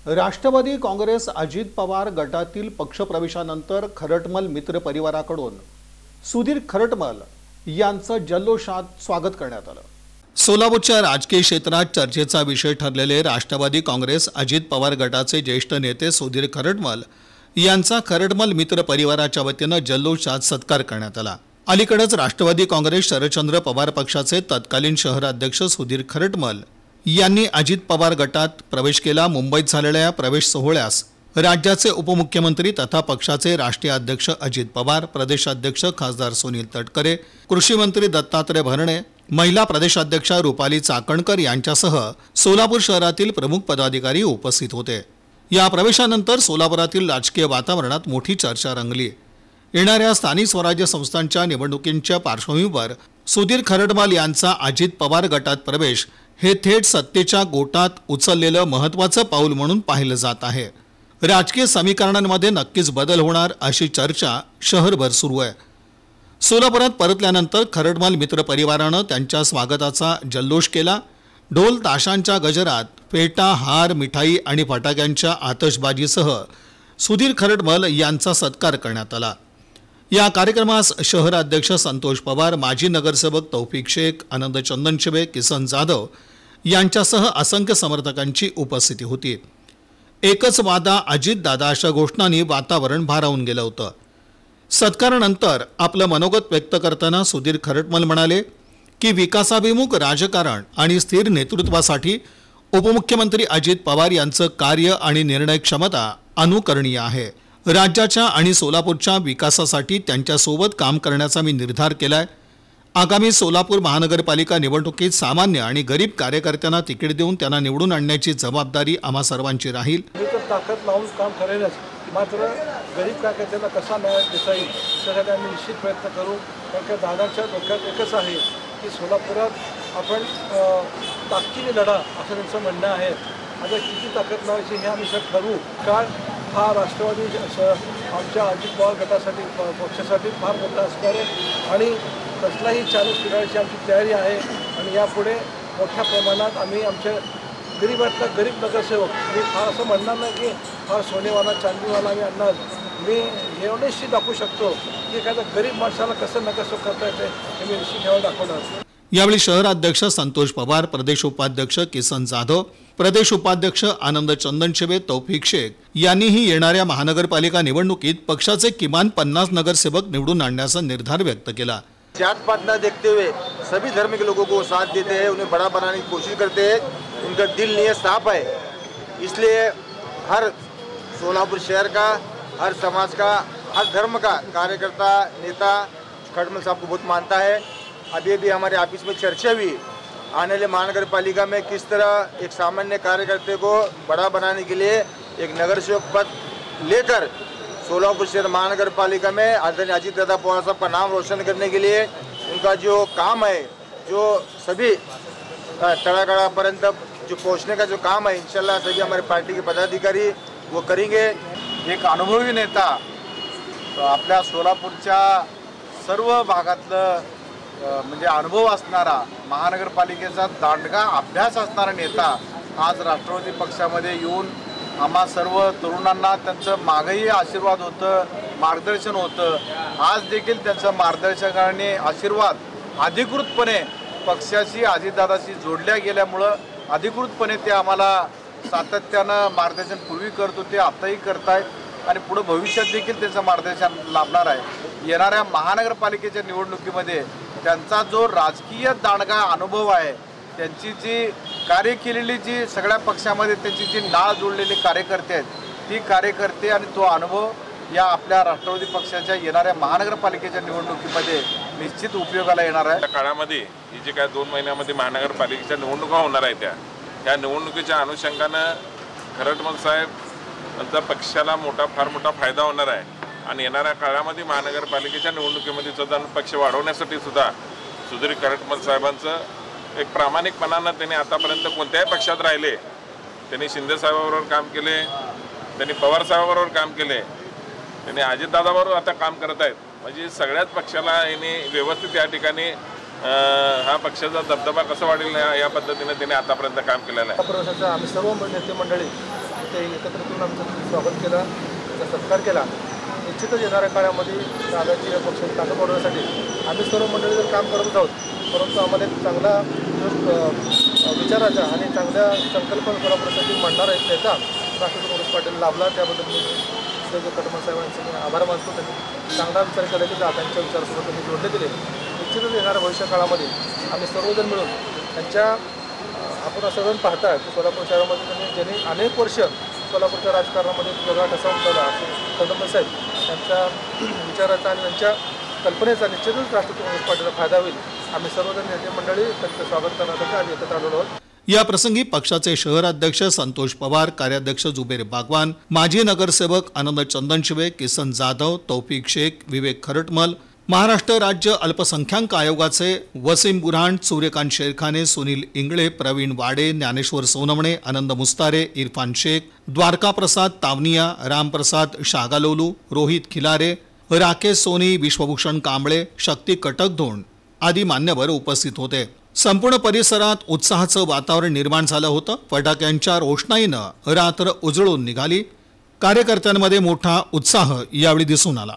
राष्ट्रवादी काँग्रेस अजित पवार गटातील पक्षप्रवेशानंतर खरटमल मित्र परिवाराकडून सुधीर खरटमल यांचं जल्लोषात स्वागत करण्यात आलं। सोलापूरच्या राजकीय क्षेत्रात चर्चेचा विषय ठरलेले राष्ट्रवादी काँग्रेस अजित पवार गटाचे ज्येष्ठ नेते सुधीर खरटमल यांचा खरटमल मित्र परिवाराच्या वतीनं जल्लोषात सत्कार करण्यात आला। अलीकडेच राष्ट्रवादी काँग्रेस शरदचंद्र पवार पक्षाचे तत्कालीन शहराध्यक्ष सुधीर खरटमल यांनी अजित पवार गटात प्रवेश केला। मुंबईत झालेल्या प्रवेश सोहळ्यास राज्याचे उपमुख्यमंत्री तथा पक्षाचे राष्ट्रीय अध्यक्ष अजित पवार, प्रदेशाध्यक्ष खासदार सुनील तटकरे, कृषी मंत्री दत्तात्रय भरणे, महिला प्रदेशाध्यक्षा रुपाली चाकणकर यांच्यासह सोलापूर शहरातील प्रमुख पदाधिकारी उपस्थित होते। या प्रवेशानंतर सोलापुरातील राजकीय वातावरणात मोठी चर्चा रंगली। येणाऱ्या स्थानिक स्वराज्य संस्थांच्या निवडणुकींच्या पार्श्वभूमीवर सुधीर खरटमल यांचा अजित पवार गटात प्रवेश हे थेट सत्तेच्या गोटात उचललेलं महत्त्वाचं पाऊल म्हणून पाहिलं जात आहे। राजकीय समीकरणांमध्ये नक्कीच बदल होणार अशी चर्चा शहरभर सुरू आहे। सोलापुरात परतल्यानंतर खरटमल मित्र परिवारानं त्यांच्या स्वागताचा जल्लोष केला। ढोल ताशांच्या गजरात फेटा, हार, मिठाई आणि फटाक्यांच्या आतषबाजीसह सुधीर खरटमल यांचा सत्कार करण्यात आला। या कार्यक्रमास शहराध्यक्ष संतोष पवार, माजी नगरसेवक तौफिक शेख, आनंद चंदनशिवे, किसन जाधव यांच्यासह असंख्य समर्थकांची उपस्थिती होती। एकच वादा अजितदादा अशा घोषणांनी वातावरण भारावून गेलं होतं। सत्कारानंतर आपलं मनोगत व्यक्त करताना सुधीर खरटमल म्हणाले की विकासाभिमुख राजकारण आणि स्थिर नेतृत्वासाठी उपमुख्यमंत्री अजित पवार यांचं कार्य आणि निर्णय क्षमता अनुकरणीय आहे। राज्याच्या आणि सोलापूरच्या विकासासाठी त्यांच्यासोबत काम करण्याचा मी निर्धार केलाय। आगामी सोलापूर महानगरपालिका निवडणुकीत सामान्य आणि गरीब कार्यकर्त्यांना तिकीट देऊन त्यांना निवडून आणण्याची जबाबदारी आम्हा सर्वांची राहील। मी तर ताकद लावून काम करेनच, मात्र गरीब कार्यकर्त्यांना कसा न्याय देता येईल त्यासाठी आम्ही निश्चित प्रयत्न करू। कारण दादांच्या डोक्यात एकच आहे की सोलापुरात आपण ताकदीने लढा असं त्यांचं म्हणणं आहे। आता किती ताकद लावायची हे आम्ही सर ठरवू। कारण हा राष्ट्रवादी आमच्या अजित पवार गटासाठी पक्षासाठी फार मोठा असणार आहे आणि कसलाही चालू फिरायची आमची तयारी आहे। आणि यापुढे मोठ्या प्रमाणात आम्ही आमच्या गरीबातला गरीब नगरसेवक, मी फार असं म्हणणार नाही की फार सोनेवाला चांदीवाला आम्ही आणणार, मी हे निश्चित दाखवू शकतो की एखाद्या गरीब माणसाला कसं नगरसेवक करता येते हे मी निश्चित ठेवून दाखवणार। यावेळी शहराध्यक्ष संतोष पवार, प्रदेश उपाध्यक्ष किसन जाधव, प्रदेश उपाध्यक्ष आनंद चंदनशिवे, तौफिक शेख यांनीही येणाऱ्या महानगरपालिका निवडणुकीत पक्षाचे किमान 50 नगरसेवक निवडून आणण्याचा निर्धार व्यक्त केला। जात पात न देखते हुए सभी धर्म के लोगों को साथ देते हैं, उन्हें बड़ा बनाने की कोशिश करते हैं। उनका दिल नीयत साफ है, इसलिए हर सोलापुर शहर का, हर समाज का, हर धर्म का कार्यकर्ता नेता खरटमल साहब को बहुत मानता है। अभी भी हमारे ऑफिस में चर्चा हुई आने वाले महानगर पालिका में किस तरह एक सामान्य कार्यकर्ता को बड़ा बनाने के लिए एक नगर सेवक पद लेकर सोलापुर शहर महानगर पालिका में आदरणीय अजित दादा पवार साहब का नाम रोशन करने के लिए उनका जो काम है, जो सभी तळागाळापर्यंत जो पहुंचने का जो काम है, इंशाल्लाह सभी हमारे पार्टी के पदाधिकारी वो करेंगे। एक अनुभवी नेता, आपल्या सोलापूरच्या सर्व भागातलं म्हणजे अनुभव असणारा, महानगरपालिकेचा दांडगा अभ्यास असणारा नेता आज राष्ट्रवादी पक्षामध्ये येऊन आम्हा सर्व तरुणांना त्यांचं मागही आशीर्वाद होतं, मार्गदर्शन होतं। आज देखील त्यांचं मार्गदर्शन आणि आशीर्वाद अधिकृतपणे पक्षाशी, अजितदादाशी जोडल्या गेल्यामुळं अधिकृतपणे ते आम्हाला सातत्यानं मार्गदर्शन पूर्वी करत होते, आताही करतायत आणि पुढे भविष्यात देखील त्याचं मार्गदर्शन लाभणार आहे। येणाऱ्या महानगरपालिकेच्या निवडणुकीमध्ये त्यांचा जो राजकीय दांडगा अनुभव आहे, त्यांची जी कार्य केलेली, जी सगळ्या पक्षामध्ये त्यांची जी नाळ जोडलेली कार्यकर्ते आहेत, ती कार्यकर्ते आणि तो अनुभव या आपल्या राष्ट्रवादी पक्षाच्या येणाऱ्या महानगरपालिकेच्या निवडणुकीमध्ये निश्चित उपयोगाला येणार आहे। त्या काळामध्ये ही जी काय 2 महिन्यामध्ये महानगरपालिकेच्या निवडणुका होणार आहेत, त्या निवडणुकीच्या अनुषंगानं खरटमल साहेब यांचा पक्षाला फार मोठा फायदा होणार आहे। आणि येणाऱ्या काळामध्ये महानगरपालिकेच्या निवडणुकीमध्ये सुद्धा पक्ष वाढवण्यासाठी सुद्धा सुधीर खरटमल साहेबांचं एक प्रामाणिकपणानं त्यांनी आतापर्यंत कोणत्याही पक्षात राहिले, त्यांनी शिंदे साहेबाबरोबर काम केले, त्यांनी पवार साहेबाबरोबर काम केले, त्यांनी अजितदादाबरोबर आता काम करत आहेत। म्हणजे सगळ्याच पक्षाला यांनी व्यवस्थित या ठिकाणी हा पक्षाचा दबदबा कसा वाढेल या पद्धतीने त्यांनी आतापर्यंत काम केलेलं आहे। आम्ही सर्व नेते मंडळी ते एकत्र करून आमचं स्वागत केलं, त्याचा सत्कार केला. निश्चितच येणाऱ्या काळामध्ये दादाची या पक्षाची ताकद वाढवण्यासाठी आम्ही सर्व मंडळी जर काम करत आहोत, परंतु आम्हाला एक चांगला विचाराचा आणि चांगल्या संकल्पना सोलापूरसाठी मांडणारा एक नेता राष्ट्रपती काँग्रेस पार्टीला लाभला. त्याबद्दल मी खटमल साहेबांचे मी आभार मानतो. त्यांनी चांगला विचार केला की दादांच्या विचारासोबत त्यांनी जोडले दिले. निश्चितच येणाऱ्या भविष्य काळामध्ये आम्ही सर्वजण मिळून त्यांच्या आपण सर्वजण पाहता की सोलापूर शहरामध्ये ज्यांनी अनेक वर्ष सोलापूरच्या राजकारणामध्ये वेगळा ठसा उमटवला असे खटमल साहेब, त्यांच्या विचाराचा आणि त्यांच्या कल्पनेचा निश्चितच राष्ट्रपती काँग्रेस पार्टीला फायदा होईल. आम्ही सर्वजण नेते मंडळी त्यांचं स्वागत करण्यासाठी आज एकत्र आलेलो आहोत. या प्रसंगी पक्षाचे शहराध्यक्ष संतोष पवार, कार्याध्यक्ष जुबेर बागवान, माजी नगरसेवक आनंद चंदनशिवे, किसन जाधव, तौफिक शेख, विवेक खरटमल, महाराष्ट्र राज्य अल्पसंख्याक आयोगाचे वसीम बुरहान, सूर्यकांत शेरखाने, सुनील इंगळे, प्रवीण वाडे, ज्ञानेश्वर सोनवणे, आनंद मुस्तारे, इरफान शेख, द्वारका प्रसाद तावनिया, रामप्रसाद शागालोलू, रोहित खिलारे, राकेश सोनी, विश्वभूषण कांबळे, शक्ती कटकधोंड आदी मान्यवर उपस्थित होते. संपूर्ण परिसरात उत्साहाचं वातावरण निर्माण झालं होतं. फटाक्यांच्या रोषणाईनं रात्र उजळून निघाली. कार्यकर्त्यांमध्ये मोठा उत्साह यावेळी दिसून आला.